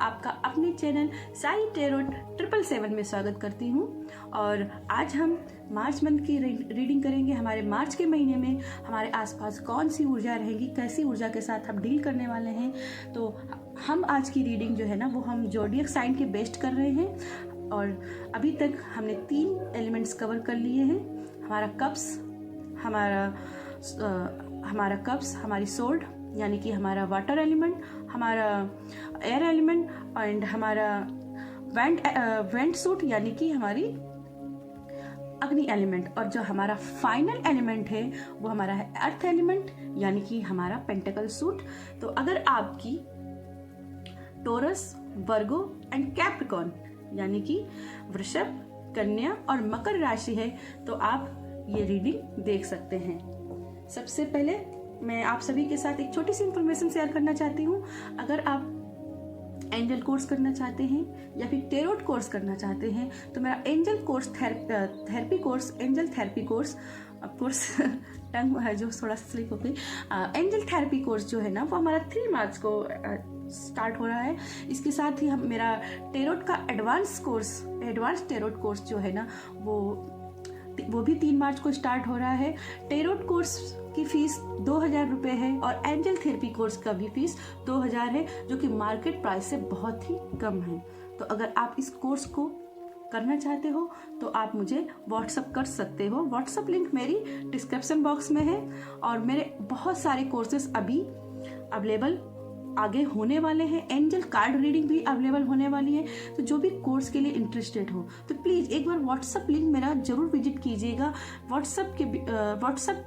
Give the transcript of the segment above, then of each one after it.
आपका अपने channel Sai tarot 777 में स्वागत करती हूँ। और आज हम मार्च मंथ की रीडिंग करेंगे। हमारे मार्च के महीने में हमारे आसपास कौन सी ऊर्जा रहेगी, कैसी ऊर्जा के साथ हम डील करने वाले हैं। तो हम आज की रीडिंग जो है ना वो हम ज़ोडिएक साइन के बेस्ड कर रहे हैं। और अभी तक हमने 3 एलिमेंट्स कवर कर लिए हैं। हमारा कप्स, हमारी सोल्ड यानी कि हमारा वाटर एलिमेंट, हमारा एयर एलिमेंट एंड हमारा वेंट सूट यानी कि हमारी अग्नि एलिमेंट। और जो हमारा फाइनल एलिमेंट है वो हमारा है अर्थ एलिमेंट यानी कि हमारा पेंटिकल सूट। तो अगर आपकी टोरस, वर्गो एंड कैप्रिकॉर्न यानी कि वृषभ, कन्या और मकर राशि है तो आप ये रीडिंग देख सकते हैं। सबसे पहले मैं आप सभी के साथ एक छोटी सी इंफॉर्मेशन शेयर करना चाहती हूँ। अगर आप एंजल कोर्स करना चाहते हैं या फिर टेरोट कोर्स करना चाहते हैं तो मेरा angel course therapy course, angel therapy course, of course tongue है जो थोड़ा स्लिप हो गई, एंजल थेरेपी कोर्स जो है ना वो हमारा 3 मार्च को स्टार्ट हो रहा है। इसके साथ ही हम मेरा टेरोट का एडवांस टेरोट कोर्स जो है ना वो भी 3 मार्च को स्टार्ट हो रहा है। टेरोट कोर्स की फीस 2000 रुपये है और एंजल थेरेपी कोर्स का भी फीस 2000 है, जो कि मार्केट प्राइस से बहुत ही कम है। तो अगर आप इस कोर्स को करना चाहते हो तो आप मुझे व्हाट्सअप कर सकते हो। व्हाट्सअप लिंक मेरी डिस्क्रिप्शन बॉक्स में है। और मेरे बहुत सारे कोर्सेज अभी अवेलेबल आगे होने वाले हैं। एंजल कार्ड रीडिंग भी अवेलेबल होने वाली है। तो जो भी कोर्स के लिए इंटरेस्टेड हो तो प्लीज़ एक बार व्हाट्सअप लिंक मेरा जरूर विजिट कीजिएगा। व्हाट्सअप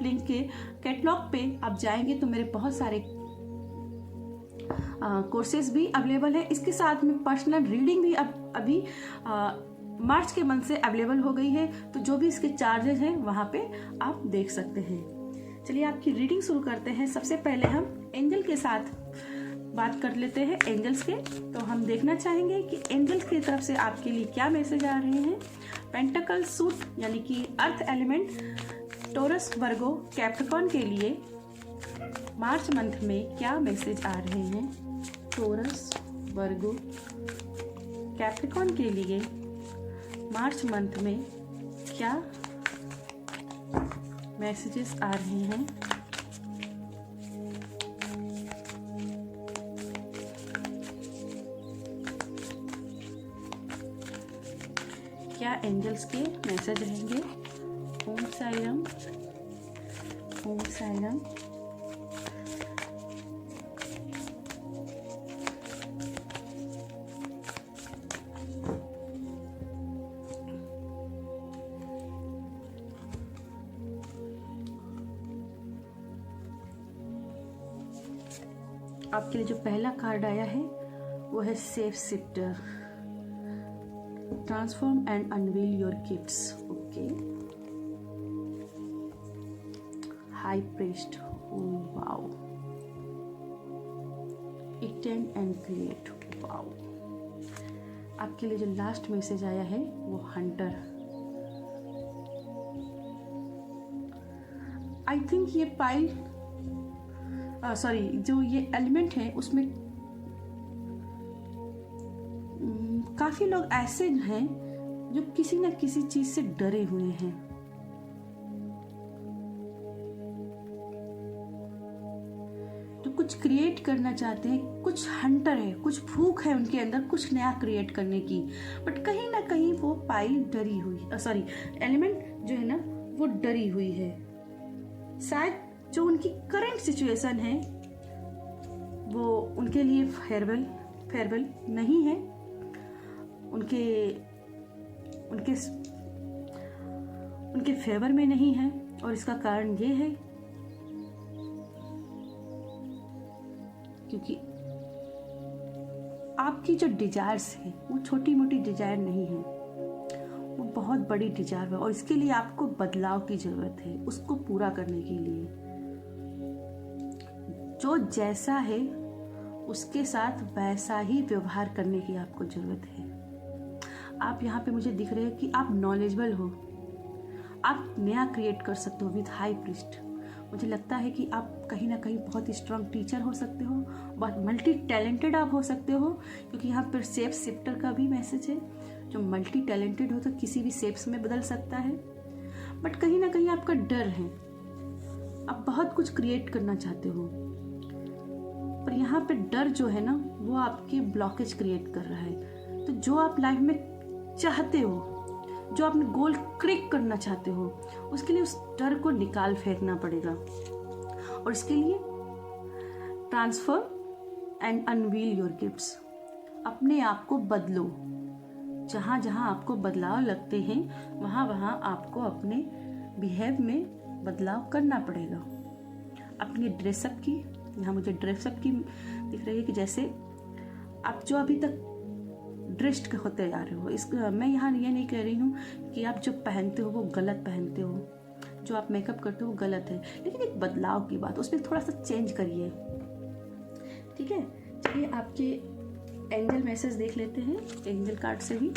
लिंक के कैटलॉग पे आप जाएंगे तो मेरे बहुत सारे कोर्सेज भी अवेलेबल है। इसके साथ में पर्सनल रीडिंग भी अभी मार्च के मंथ से अवेलेबल हो गई है। तो जो भी इसके चार्जेस हैं वहाँ पे आप देख सकते हैं। चलिए आपकी रीडिंग शुरू करते हैं। सबसे पहले हम एंजल के साथ बात कर लेते हैं, एंजल्स के। तो हम देखना चाहेंगे कि एंजल्स की तरफ से आपके लिए क्या मैसेज आ रहे हैं। पेंटिकल सूट यानी कि अर्थ एलिमेंट, टोरस, वर्गो, कैप्रिकॉर्न के लिए मार्च मंथ में क्या मैसेज आ रहे हैं। टोरस, वर्गो, कैप्रिकॉर्न के लिए मार्च मंथ में क्या मैसेजेस आ रहे हैं। क्या एंजल्स के मैसेज रहेंगे। ओम साई राम, ओम साई राम। आपके लिए जो पहला कार्ड आया है वो है shape shifter, transform and unveil your gifts. Okay, high priestess, wow, intend and create, wow. आपके लिए जो लास्ट मैसेज आया है वो हंटर। आई थिंक ये पाइल जो ये एलिमेंट है उसमें काफी लोग ऐसे हैं जो किसी न किसी चीज से डरे हुए हैं। तो कुछ क्रिएट करना चाहते हैं, कुछ हंटर है, कुछ भूख है उनके अंदर कुछ नया क्रिएट करने की। बट कहीं ना कहीं वो पाइल डरी हुई, एलिमेंट जो है ना वो डरी हुई है। शायद जो उनकी करंट सिचुएशन है वो उनके लिए फेयरवेल नहीं है, उनके फेवर में नहीं है। और इसका कारण ये है क्योंकि आपकी जो डिजायर्स है वो छोटी मोटी डिजायर नहीं है, वो बहुत बड़ी डिजायर है। और इसके लिए आपको बदलाव की जरूरत है, उसको पूरा करने के लिए। जो जैसा है उसके साथ वैसा ही व्यवहार करने की आपको जरूरत है। आप यहाँ पे मुझे दिख रहे हैं कि आप नॉलेजेबल हो, आप नया क्रिएट कर सकते हो विद हाई प्रीस्ट। मुझे लगता है कि आप कहीं ना कहीं बहुत ही स्ट्रांग टीचर हो सकते हो, बहुत मल्टी टैलेंटेड आप हो सकते हो, क्योंकि यहाँ पर शेप शिफ्टर का भी मैसेज है। जो मल्टी टैलेंटेड हो तो किसी भी शेप्स में बदल सकता है, बट कहीं ना कहीं आपका डर है, आप बहुत कुछ क्रिएट करना चाहते हो, पर यहाँ पे डर जो है ना वो आपके ब्लॉकेज क्रिएट कर रहा है। तो जो आप लाइफ में चाहते हो, जो आपने गोल क्रिएट करना चाहते हो, उसके लिए उस डर को निकाल फेंकना पड़ेगा। और इसके लिए transfer and unveil your gifts, अपने आप को बदलो। जहाँ जहाँ आपको बदलाव लगते हैं वहाँ वहाँ आपको अपने बिहेव में बदलाव करना पड़ेगा। अपनी ड्रेसअप की, यहाँ मुझे ड्रेसअप की दिख रही है कि जैसे आप जो अभी तक ड्रेस्ड होते जा रहे हो, मैं यहाँ ये नहीं कह रही हूँ कि आप जो पहनते हो वो गलत पहनते हो, जो आप मेकअप करते हो वो गलत है, लेकिन एक बदलाव की बात, उसमें थोड़ा सा चेंज करिए। ठीक है, चलिए आपके एंजल मैसेज देख लेते हैं। एंजल कार्ड से भी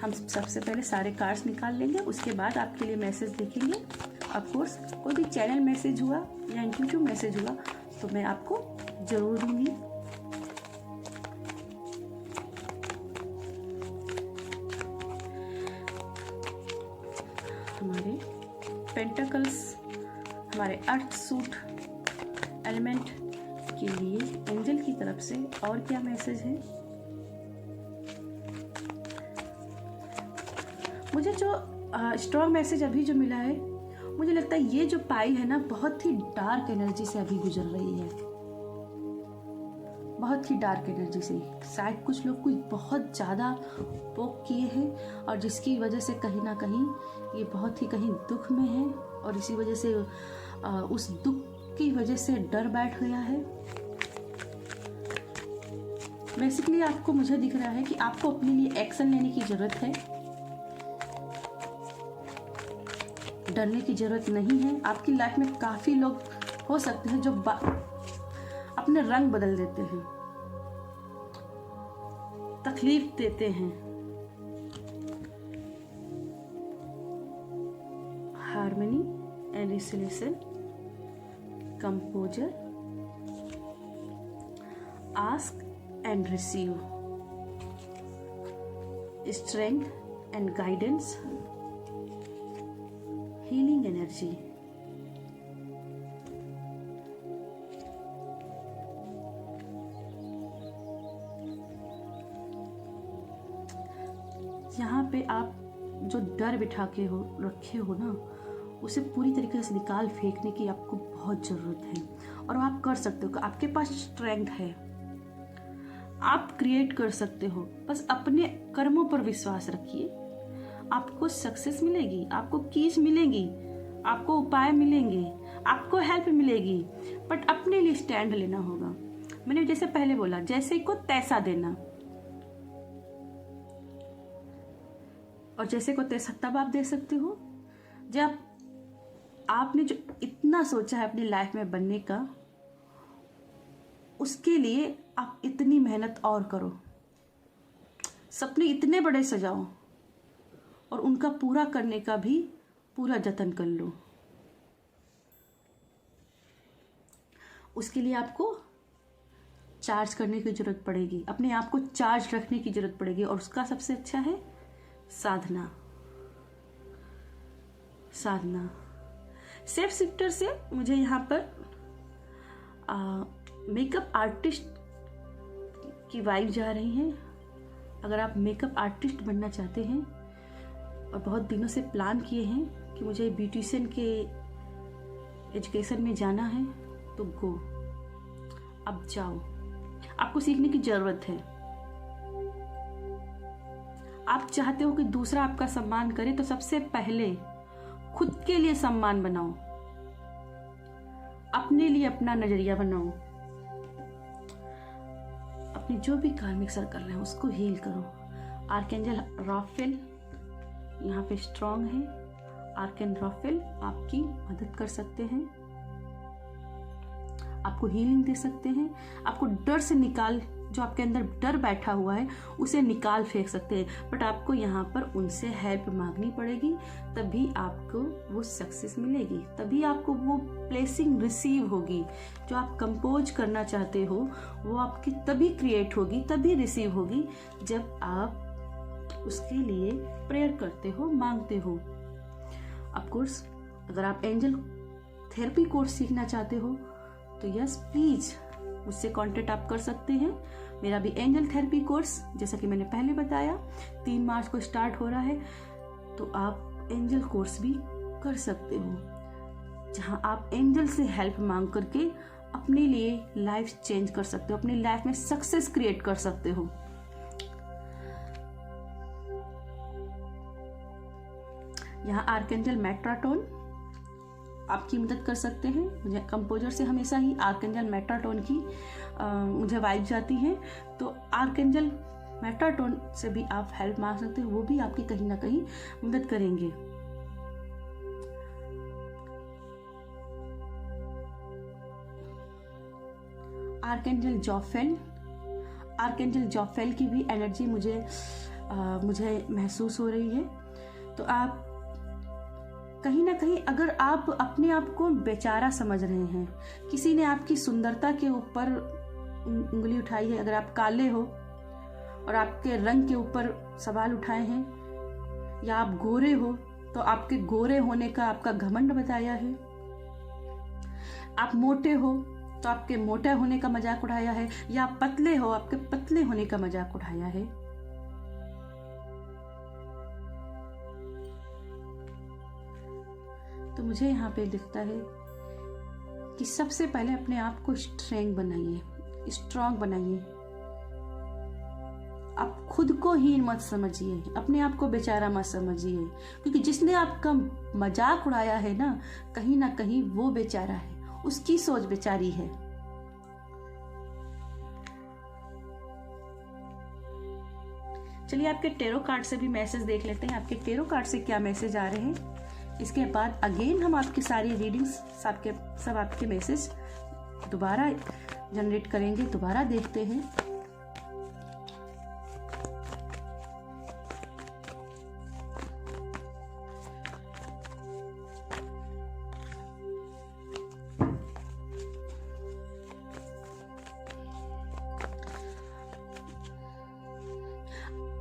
हम सबसे पहले सारे कार्ड्स निकाल लेंगे, उसके बाद आपके लिए मैसेज देखेंगे। ऑफकोर्स कोई भी चैनल मैसेज हुआ या इंट्यूटिव मैसेज हुआ तो मैं आपको ज़रूर दूंगी। हमारे पेंटाकल्स, हमारे अर्थ सूट एलिमेंट के लिए एंजल की तरफ से और क्या मैसेज है। मुझे जो स्ट्रॉन्ग मैसेज अभी जो मिला है, मुझे लगता है ये जो पाइल है ना बहुत ही डार्क एनर्जी से अभी गुजर रही है, बहुत ही डार्क एनर्जी से। शायद कुछ लोग कुछ बहुत ज़्यादा पोक किए हैं और जिसकी वजह से कहीं ना कहीं ये बहुत ही कहीं दुख में है, और इसी वजह से उस दुख की वजह से डर बैठ गया है। बेसिकली आपको, मुझे दिख रहा है कि आपको अपने लिए एक्शन लेने की ज़रूरत है, डरने की ज़रूरत नहीं है। आपकी लाइफ में काफ़ी लोग हो सकते हैं जो अपने रंग बदल देते हैं, तकलीफ देते हैं। Harmony and resolution, composer, ask and receive, strength and guidance, healing energy. यहाँ पे आप जो डर बिठा के रखे हो ना, उसे पूरी तरीके से निकाल फेंकने की आपको बहुत ज़रूरत है, और आप कर सकते हो। आपके पास स्ट्रेंथ है, आप क्रिएट कर सकते हो, बस अपने कर्मों पर विश्वास रखिए। आपको सक्सेस मिलेगी, आपको कीज मिलेंगी, आपको उपाय मिलेंगे, आपको हेल्प मिलेगी, बट अपने लिए स्टैंड लेना होगा। मैंने जैसे पहले बोला, जैसे को तैसा देना, और जैसे को तैसा तब आप दे सकते हो जब आपने जो इतना सोचा है अपनी लाइफ में बनने का, उसके लिए आप इतनी मेहनत और करो, सपने इतने बड़े सजाओ और उनका पूरा करने का भी पूरा जतन कर लो। उसके लिए आपको चार्ज करने की जरूरत पड़ेगी, अपने आप को चार्ज रखने की जरूरत पड़ेगी, और उसका सबसे अच्छा है साधना। साधना शेप शिफ्टर से मुझे यहाँ पर मेकअप आर्टिस्ट की वाइब जा रही है। अगर आप मेकअप आर्टिस्ट बनना चाहते हैं और बहुत दिनों से प्लान किए हैं कि मुझे ब्यूटिशियन के एजुकेशन में जाना है, तो गो, अब जाओ, आपको सीखने की ज़रूरत है। आप चाहते हो कि दूसरा आपका सम्मान करे, तो सबसे पहले खुद के लिए सम्मान बनाओ, अपने लिए अपना नजरिया बनाओ, अपनी जो भी कार्मिक सर्कल है उसको हील करो। आर्कएंजल राफेल यहाँ पे स्ट्रांग है। आर्कएंजल राफेल आपकी मदद कर सकते हैं, आपको हीलिंग दे सकते हैं, आपको डर से निकाल जो आपके अंदर डर बैठा हुआ है उसे निकाल फेंक सकते हैं। बट आपको यहाँ पर उनसे हेल्प मांगनी पड़ेगी, तभी आपको वो सक्सेस मिलेगी, तभी आपको वो ब्लेसिंग रिसीव होगी। जो आप कंपोज करना चाहते हो वो आपकी तभी क्रिएट होगी, तभी रिसीव होगी जब आप उसके लिए प्रेयर करते हो, मांगते हो। ऑफ कोर्स अगर आप एंजल थेरेपी कोर्स सीखना चाहते हो तो यस प्लीज मुझसे कांटेक्ट आप कर सकते हैं। मेरा भी एंजल थेरेपी कोर्स जैसा कि मैंने पहले बताया 3 मार्च को स्टार्ट हो रहा है, तो आप एंजल कोर्स भी कर सकते हो, जहां आप एंजल से हेल्प मांग करके अपने लिए लाइफ चेंज कर सकते हो, अपनी लाइफ में सक्सेस क्रिएट कर सकते हो। यहाँ आर्कएंजल मेट्राटोन आपकी मदद कर सकते हैं। मुझे कंपोजर से हमेशा ही आर्कएंजल मेट्राटोन की मुझे वाइब जाती है, तो आर्कएंजल मेट्राटोन से भी आप हेल्प मांग सकते हो, वो भी आपकी कहीं ना कहीं मदद करेंगे। आर्कएंजल जॉफेल की भी एनर्जी मुझे महसूस हो रही है। तो आप कहीं ना कहीं अगर आप अपने आप को बेचारा समझ रहे हैं, किसी ने आपकी सुंदरता के ऊपर उंगली उठाई है, अगर आप काले हो और आपके रंग के ऊपर सवाल उठाए हैं, या आप गोरे हो तो आपके गोरे होने का आपका घमंड बताया है, आप मोटे हो तो आपके मोटे होने का मजाक उड़ाया है, या आप पतले हो आपके पतले होने का मजाक उठाया है। तो मुझे यहाँ पे दिखता है कि सबसे पहले अपने आप को स्ट्रॉन्ग बनाइए। आप खुद को हीन मत समझिए, अपने आप को बेचारा मत समझिए, क्योंकि जिसने आपका मजाक उड़ाया है ना कहीं वो बेचारा है, उसकी सोच बेचारी है। चलिए आपके टेरो कार्ड से भी मैसेज देख लेते हैं, आपके टेरो कार्ड से क्या मैसेज आ रहे हैं। इसके बाद अगेन हम आपकी सारी रीडिंग्स सब आपके मैसेज दोबारा जनरेट करेंगे, दोबारा देखते हैं।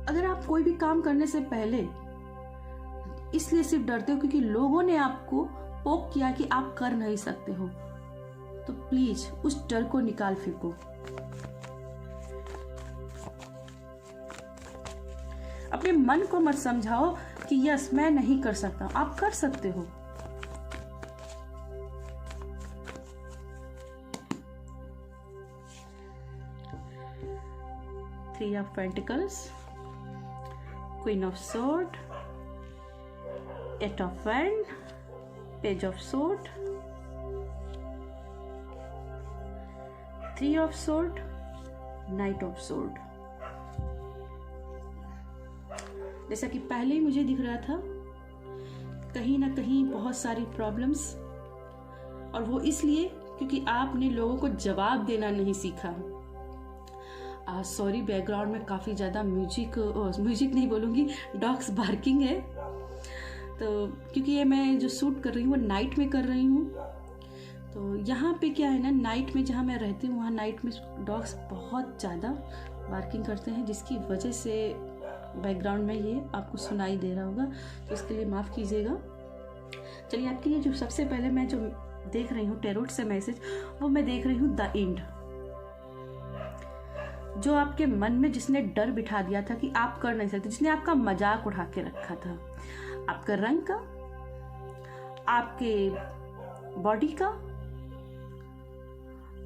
अगर आप कोई भी काम करने से पहले इसलिए सिर्फ डरते हो क्योंकि लोगों ने आपको पोक किया कि आप कर नहीं सकते हो, तो प्लीज उस डर को निकाल फेंको। अपने मन को मत समझाओ कि यस मैं नहीं कर सकता, आप कर सकते हो। Three of pentacles, queen of sword, eight of wand, page of sword, three of sword, knight of sword. जैसा कि पहले ही मुझे दिख रहा था, कहीं ना कहीं बहुत सारी प्रॉब्लम्स, और वो इसलिए क्योंकि आपने लोगों को जवाब देना नहीं सीखा। सॉरी बैकग्राउंड में काफ़ी ज़्यादा म्यूजिक नहीं बोलूँगी, डॉग्स बार्किंग है। तो क्योंकि ये मैं जो शूट कर रही हूँ वो नाइट में कर रही हूँ, तो यहाँ पे क्या है ना, नाइट में जहाँ मैं रहती हूँ वहाँ नाइट में डॉग्स बहुत ज़्यादा बार्किंग करते हैं, जिसकी वजह से बैकग्राउंड में ये आपको सुनाई दे रहा होगा, तो इसके लिए माफ़ कीजिएगा। चलिए आपकी ये जो सबसे पहले मैं जो देख रही हूँ टेरोट से मैसेज, वो मैं देख रही हूँ द एंड। जो आपके मन में जिसने डर बिठा दिया था कि आप कर नहीं सकते, जिसने आपका मजाक उठा के रखा था, आपका रंग का, आपके बॉडी का,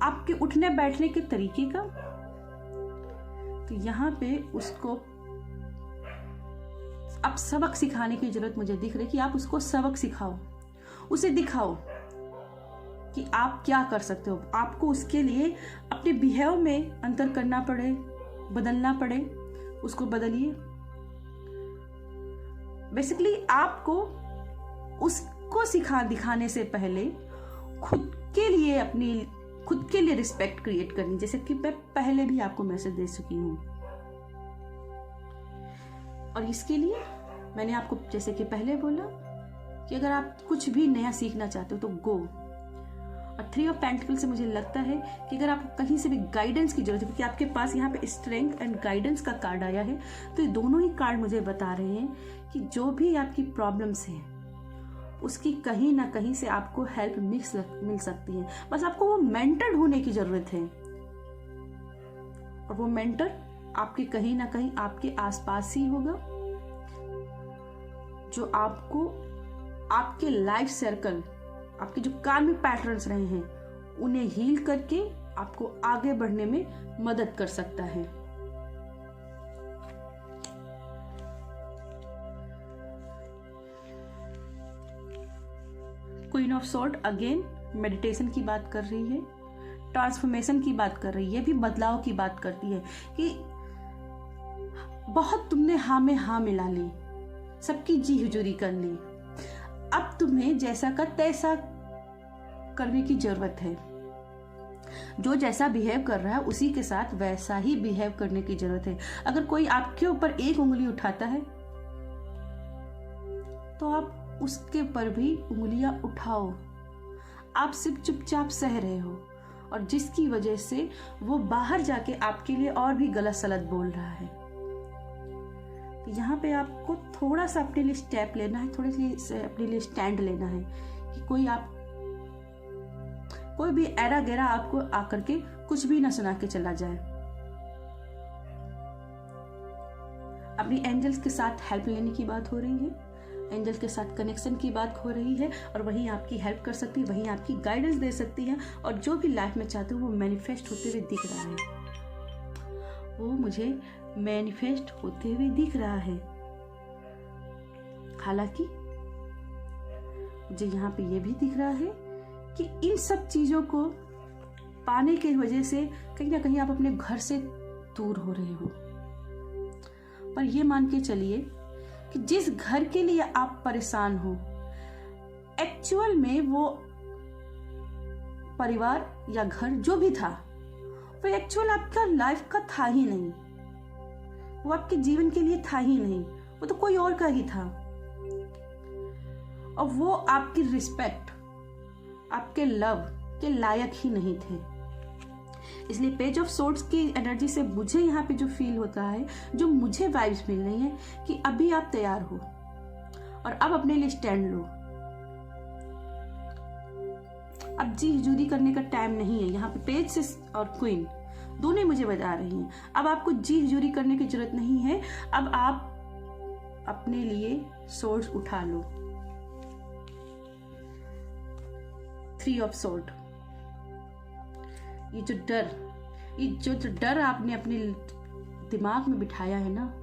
आपके उठने बैठने के तरीके का, तो यहाँ पे उसको अब सबक सिखाने की जरूरत मुझे दिख रही है कि आप उसको सबक सिखाओ, उसे दिखाओ कि आप क्या कर सकते हो। आपको उसके लिए अपने बिहेव में अंतर करना पड़े, बदलना पड़े, उसको बदलिए। बेसिकली आपको उसको दिखाने से पहले खुद के लिए अपनी खुद के लिए रिस्पेक्ट क्रिएट करनी, जैसे कि मैं पहले भी आपको मैसेज दे चुकी हूँ। और इसके लिए मैंने आपको जैसे कि पहले बोला कि अगर आप कुछ भी नया सीखना चाहते हो तो गो। और 3 ऑफ पेंटिकल से मुझे लगता है कि अगर आपको कहीं से भी गाइडेंस की जरूरत है, क्योंकि आपके पास यहाँ पे स्ट्रेंथ एंड गाइडेंस का कार्ड आया है, तो ये दोनों ही कार्ड मुझे बता रहे हैं कि जो भी आपकी प्रॉब्लम्स हैं उसकी कहीं ना कहीं से आपको हेल्प मिल सकती है। बस आपको वो मेंटर ढूंढने की जरूरत है, और वो मेंटर आपके कहीं ना कहीं आपके आसपास ही होगा, जो आपको आपके लाइफ सर्कल, आपके जो कार्मिक पैटर्न्स रहे हैं उन्हें हील करके आपको आगे बढ़ने में मदद कर सकता है। Queen of sword again meditation की बात कर रही है, ट्रांसफॉर्मेशन की बात कर रही है, ये भी बदलाव की बात करती है कि बहुत तुमने हाँ में हाँ मिला ली, सबकी जी हुजूरी कर ली, अब तुम्हें जैसा का तैसा करने की जरूरत है। जो जैसा बिहेव कर रहा है उसी के साथ वैसा ही बिहेव करने की जरूरत है। अगर कोई आपके ऊपर एक उंगली उठाता है तो आप उसके पर भी उंगलियां उठाओ। आप सिर्फ चुपचाप सह रहे हो, और जिसकी वजह से वो बाहर जाके आपके लिए और भी गलत सलत बोल रहा है। तो यहाँ पे आपको थोड़ा सा अपने लिए स्टेप लेना है, थोड़ी सी अपने लिए स्टैंड लेना है कि कोई भी एरा गैरा आपको आकर के कुछ भी ना सुना के चला जाए। अपनी एंजल्स के साथ हेल्प लेने की बात हो रही है, एंजल के साथ कनेक्शन की बात हो रही है, और वहीं आपकी हेल्प कर सकती है, वहीं आपकी गाइडेंस दे सकती है, और जो भी लाइफ में चाहते हो वो मैनिफेस्ट होते हुए दिख रहा है, वो मुझे मैनिफेस्ट होते हुए दिख रहा है। हालांकि मुझे यहाँ पे ये भी दिख रहा है कि इन सब चीजों को पाने की वजह से कहीं ना कहीं आप अपने घर से दूर हो रहे हो। पर ये मान के चलिए कि जिस घर के लिए आप परेशान हो, एक्चुअल में वो परिवार या घर जो भी था वो एक्चुअल आपका लाइफ का था ही नहीं, वो आपके जीवन के लिए था ही नहीं, वो तो कोई और का ही था, और वो आपकी रिस्पेक्ट, आपके लव के लायक ही नहीं थे। इसलिए पेज ऑफ सोर्ड्स की एनर्जी से मुझे यहाँ पे जो फील होता है, जो मुझे वाइब्स मिल रही है कि अभी आप तैयार हो और अब अपने लिए स्टैंड लो। अब जी हुजूरी करने का टाइम नहीं है। यहाँ पे पेज और क्वीन दोनों मुझे बता रही हैं, अब आपको जी हुजूरी करने की जरूरत नहीं है, अब आप अपने लिए सोर्स उठा लो। 3 ऑफ सोर्ड, ये जो डर आपने अपने दिमाग में बिठाया है ना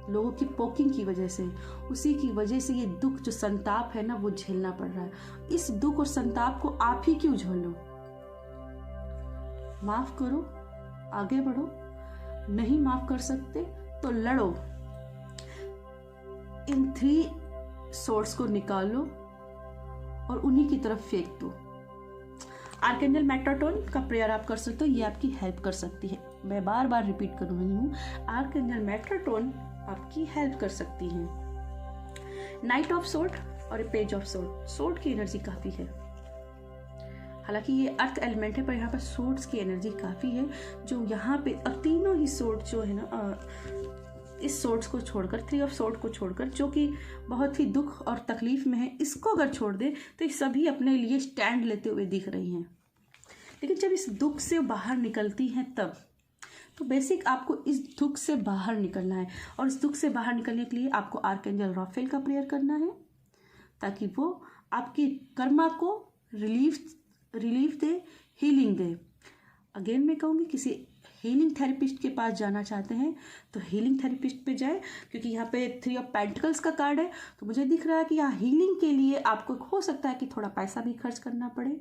लोगों की पोकिंग की वजह से, उसी की वजह से ये दुख जो संताप है ना वो झेलना पड़ रहा है। इस दुख और संताप को आप ही क्यों झेलो? माफ करो, आगे बढ़ो। नहीं माफ कर सकते तो लड़ो। इन 3 सोर्ड्स को निकालो और उन्हीं की तरफ फेंक दो। आर्कएंजल मेटाट्रॉन का प्रेयर आप कर सकते हो, ये आपकी हेल्प कर सकती है। मैं बार बार रिपीट कर रही हूँ, आर्कएंजल मेटाट्रॉन आपकी हेल्प कर सकती है। नाइट ऑफ सोर्ड और पेज ऑफ सोर्ड, सोर्ड की एनर्जी काफी है। हालांकि ये अर्थ एलिमेंट है पर यहाँ पर सोर्ड्स की एनर्जी काफी है, जो यहाँ पे अब तीनों ही सोर्ड जो है ना, इस सोर्ड्स को छोड़कर, 3 ऑफ सोर्ड को छोड़कर, जो कि बहुत ही दुख और तकलीफ में है, इसको अगर छोड़ दे तो ये सभी अपने लिए स्टैंड लेते हुए दिख रही हैं। लेकिन जब इस दुख से बाहर निकलती हैं तब तो बेसिक आपको इस दुख से बाहर निकलना है, और इस दुख से बाहर निकलने के लिए आपको आर्कएंजल राफेल का प्रेयर करना है ताकि वो आपकी कर्मा को रिलीफ दे, हीलिंग दे। अगेन मैं कहूँगी, किसी हीलिंग थेरेपिस्ट के पास जाना चाहते हैं तो हीलिंग थेरेपिस्ट पे जाए, क्योंकि यहाँ पे 3 ऑफ पेंटिकल्स का कार्ड है, तो मुझे दिख रहा है कि यहाँ हीलिंग के लिए आपको हो सकता है कि थोड़ा पैसा भी खर्च करना पड़े,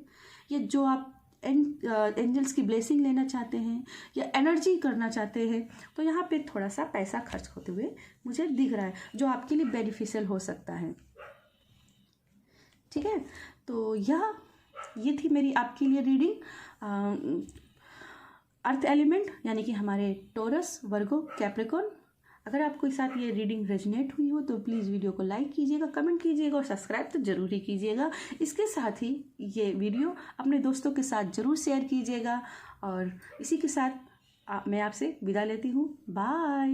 या जो आप एंजल्स की ब्लेसिंग लेना चाहते हैं या एनर्जी करना चाहते हैं तो यहाँ पे थोड़ा सा पैसा खर्च होते हुए मुझे दिख रहा है, जो आपके लिए बेनिफिशियल हो सकता है। ठीक है, तो ये थी मेरी आपके लिए रीडिंग। अर्थ एलिमेंट यानी कि हमारे टोरस, वर्गो, कैप्रिकॉर्न। अगर आपको इस साथ ये रीडिंग रेजोनेट हुई हो तो प्लीज़ वीडियो को लाइक कीजिएगा, कमेंट कीजिएगा और सब्सक्राइब तो ज़रूर ही कीजिएगा। इसके साथ ही ये वीडियो अपने दोस्तों के साथ ज़रूर शेयर कीजिएगा। और इसी के साथ मैं आपसे विदा लेती हूँ। बाय।